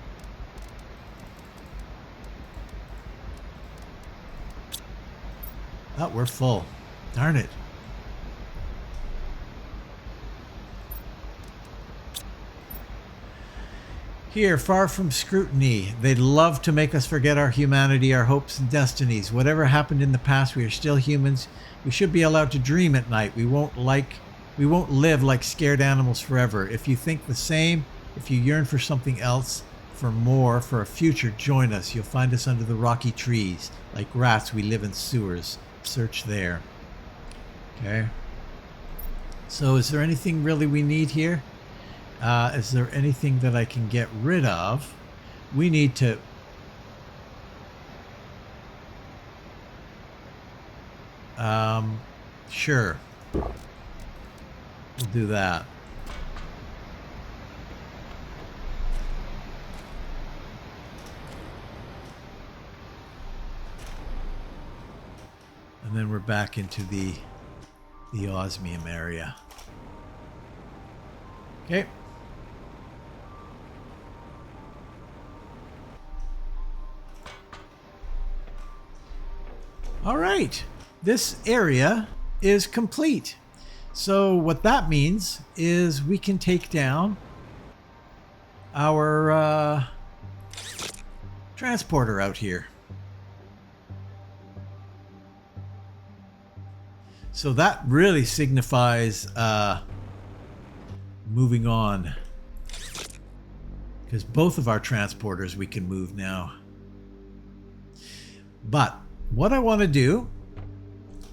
Oh, we're full. Darn it. Here, far from scrutiny, they'd love to make us forget our humanity, our hopes and destinies. Whatever happened in the past, we are still humans. We should be allowed to dream at night. We won't live like scared animals forever. If you think the same, if you yearn for something else, for more, for a future, join us. You'll find us under the rocky trees. Like rats, we live in sewers. Search there. Okay. So is there anything really we need here? Is there anything that I can get rid of? We need to... Sure. We'll do that. And then we're back into the osmium area. Okay. All right. This area is complete. So what that means is we can take down our transporter out here. So that really signifies moving on, because both of our transporters we can move now. But what I want to do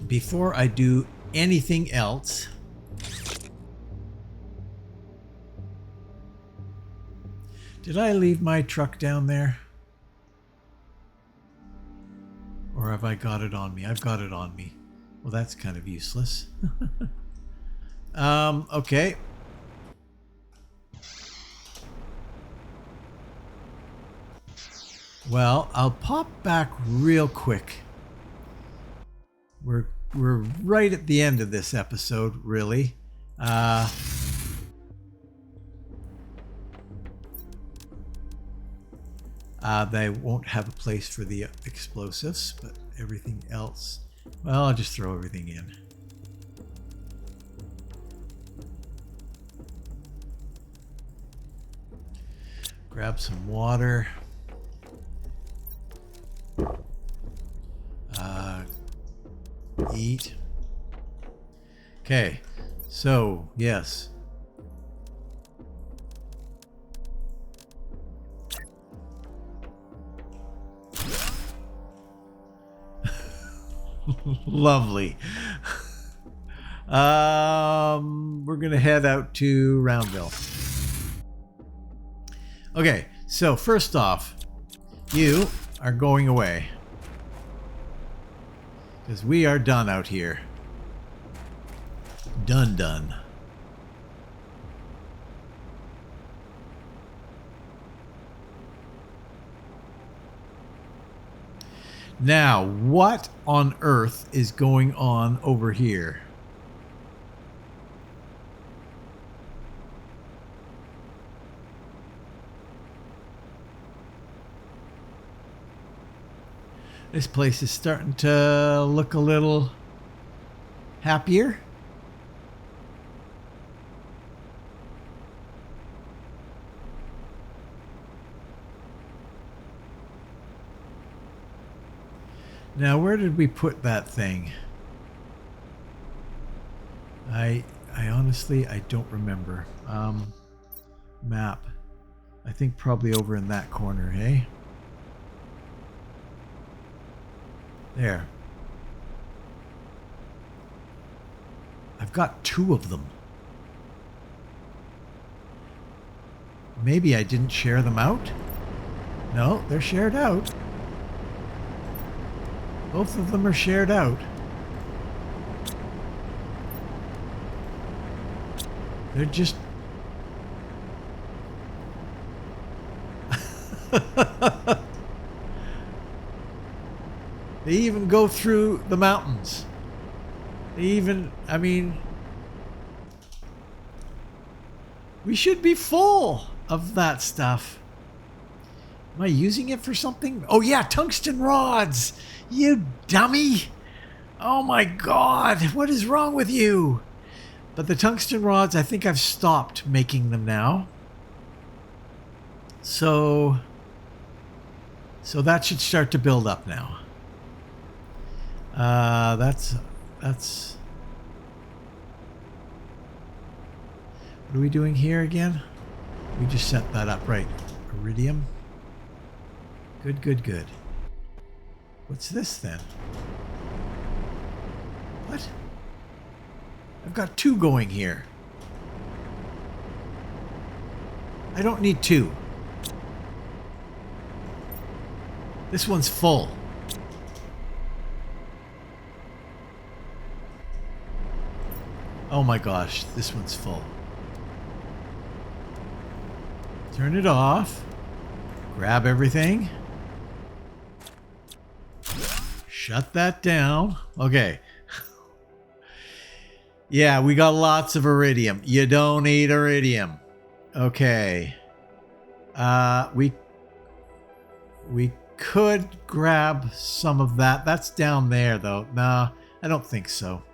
before I do anything else, did I leave my truck down there? Or have I got it on me? I've got it on me. Well, that's kind of useless. Okay. Well, I'll pop back real quick. We're right at the end of this episode, really. They won't have a place for the explosives, but everything else, well, I'll just throw everything in. Grab some water. Eat. Okay, so yes. Lovely. We're gonna head out to Roundville. Okay, so first off, you are going away. Because we are done out here. Done. Now, what on earth is going on over here? This place is starting to look a little happier. Now, where did we put that thing? I honestly, I don't remember. Map. I think probably over in that corner, eh? There. I've got 2 of them. Maybe I didn't share them out? No, they're shared out. Both of them are shared out. They're just... They even go through the mountains. They even, I mean... We should be full of that stuff. Am I using it for something? Oh yeah, tungsten rods! You dummy! Oh my god, what is wrong with you? But the tungsten rods, I think I've stopped making them now. So that should start to build up now. That's... What are we doing here again? We just set that up, right? Iridium. Good. What's this then? What? I've got 2 going here. I don't need 2. This one's full. Oh my gosh, this one's full. Turn it off. Grab everything. Shut that down. Okay. Yeah, we got lots of iridium. You don't need iridium. Okay. We could grab some of that. That's down there, though. Nah, I don't think so.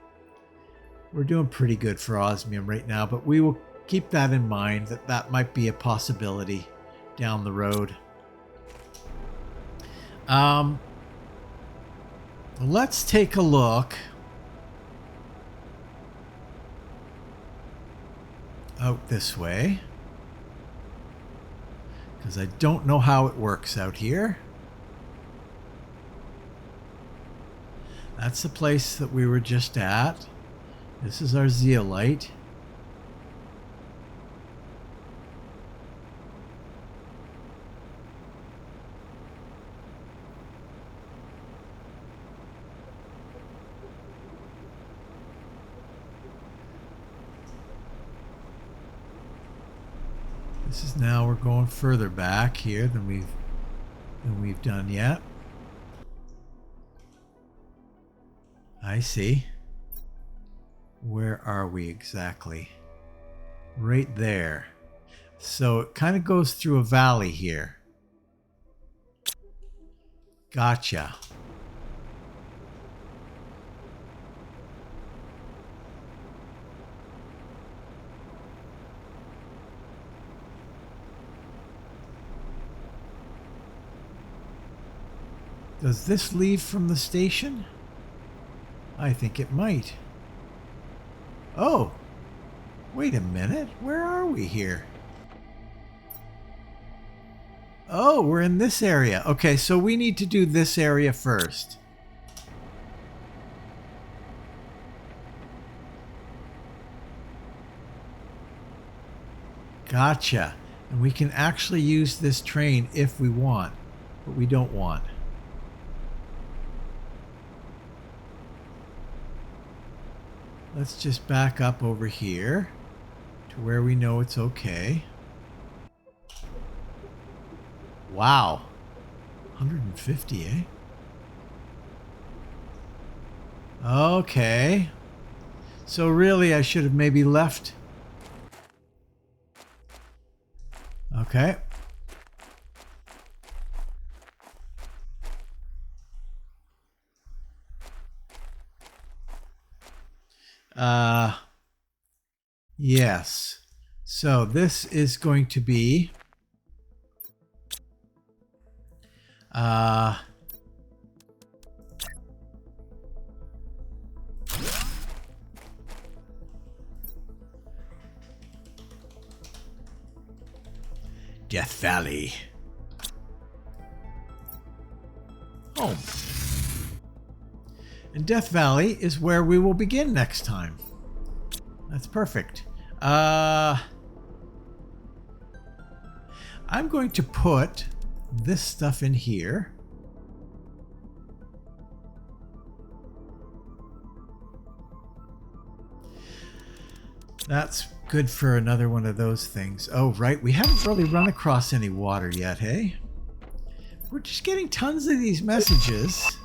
We're doing pretty good for osmium right now, but we will keep that in mind, that might be a possibility down the road. Let's take a look out this way, because I don't know how it works out here. That's the place that we were just at. This is our zeolite. This is now, we're going further back here than we've than we've done yet. I see. Where are we exactly? Right there. So it kind of goes through a valley here. Gotcha. Does this leave from the station? I think it might. Oh, wait a minute. Where are we here? Oh, we're in this area. Okay, so we need to do this area first. Gotcha. And we can actually use this train if we want, but we don't want. Let's just back up over here to where we know it's okay. Wow. 150, eh? Okay. So really, I should have maybe left. Okay. Yes. So this is going to be Death Valley. Home. And Death Valley is where we will begin next time. That's perfect. I'm going to put this stuff in here. That's good for another one of those things. Oh, right. We haven't really run across any water yet, hey? We're just getting tons of these messages.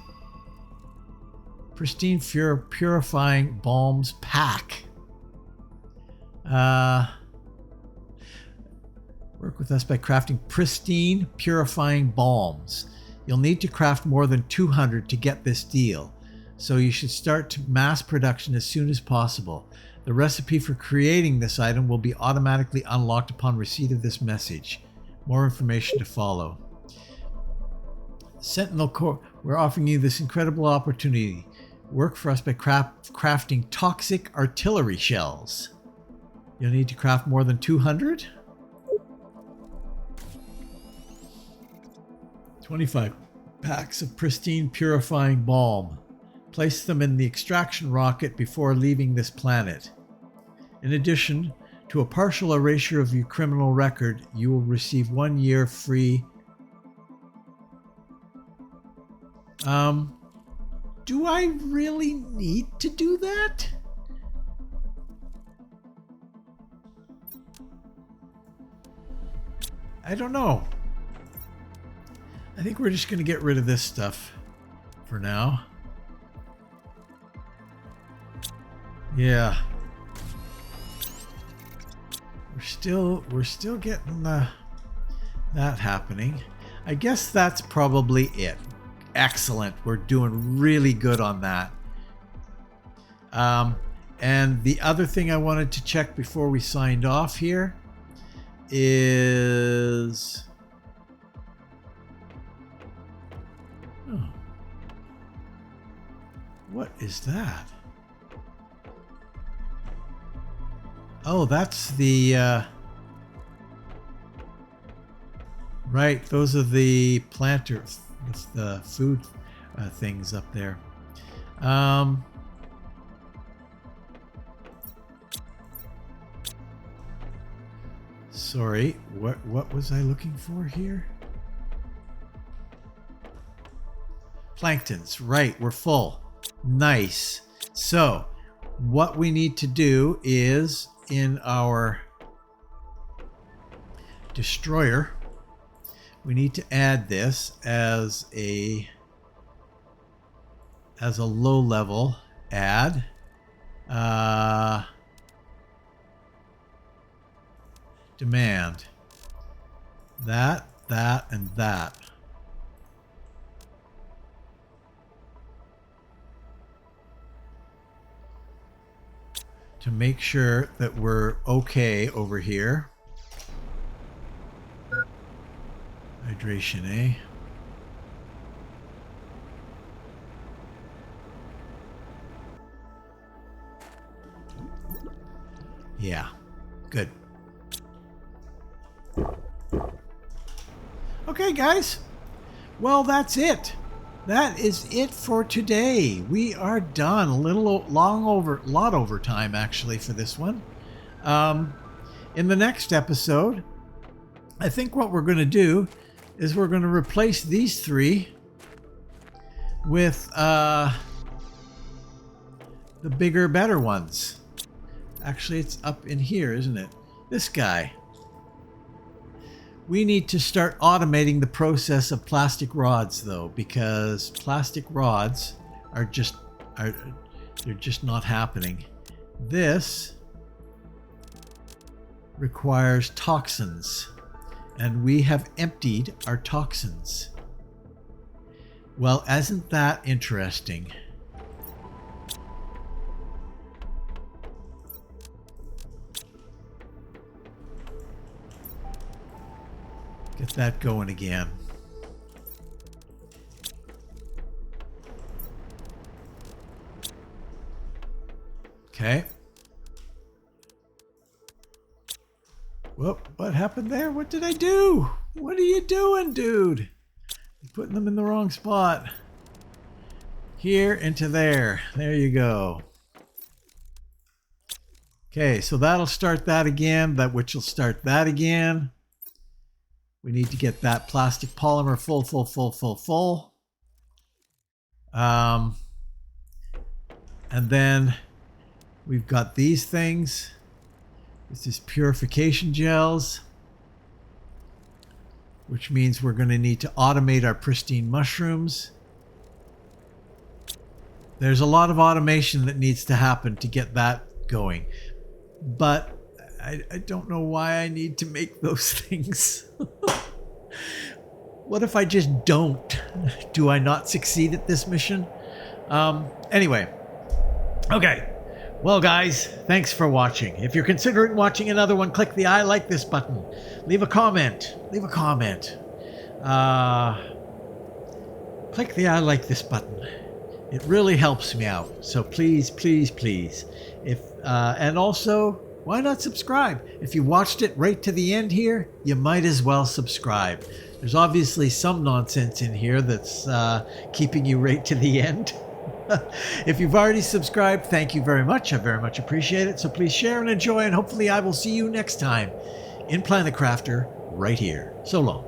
Pristine Purifying Balms Pack. Work with us by crafting pristine purifying balms. You'll need to craft more than 200 to get this deal, so you should start mass production as soon as possible. The recipe for creating this item will be automatically unlocked upon receipt of this message. More information to follow. Sentinel Corps, we're offering you this incredible opportunity. Work for us by crafting toxic artillery shells. You'll need to craft more than 200. 25 packs of pristine purifying balm. Place them in the extraction rocket before leaving this planet. In addition to a partial erasure of your criminal record, you will receive 1 year free. Do I really need to do that? I don't know. I think we're just going to get rid of this stuff for now. Yeah. We're still getting that happening. I guess that's probably it. Excellent. We're doing really good on that. And the other thing I wanted to check before we signed off here is... Oh. What is that? Oh, that's the... Right, those are the planters. It's the food things up there. Sorry, what was I looking for here? Planktons, right, we're full. Nice. So, what we need to do is in our destroyer, we need to add this as a low level add. Demand. That, and that. To make sure that we're okay over here. Hydration, eh? Yeah, good. Okay, guys. Well, that's it. That is it for today. We are done. A lot over time actually for this one. In the next episode, I think what we're going to do is we're going to replace these three with the bigger, better ones. Actually, it's up in here, isn't it? This guy. We need to start automating the process of plastic rods, though, because plastic rods are just not happening. This requires toxins, and we have emptied our toxins. Well, isn't that interesting? Get that going again. Okay. Whoop, what happened there? What did I do? What are you doing, dude? You're putting them in the wrong spot. Here into there. There you go. Okay, so that'll start that again, which will start that again. We need to get that plastic polymer full. And then we've got these things. This is purification gels, which means we're going to need to automate our pristine mushrooms. There's a lot of automation that needs to happen to get that going. But I don't know why I need to make those things. What if I just don't? Do I not succeed at this mission? Anyway. Okay. Well, guys, thanks for watching. If you're considering watching another one, click the I like this button. Leave a comment. Click the I like this button. It really helps me out. So please. And also, why not subscribe? If you watched it right to the end here, you might as well subscribe. There's obviously some nonsense in here that's keeping you right to the end. If you've already subscribed, thank you very much. I very much appreciate it. So please share and enjoy, and hopefully I will see you next time in Planet Crafter right here. So long.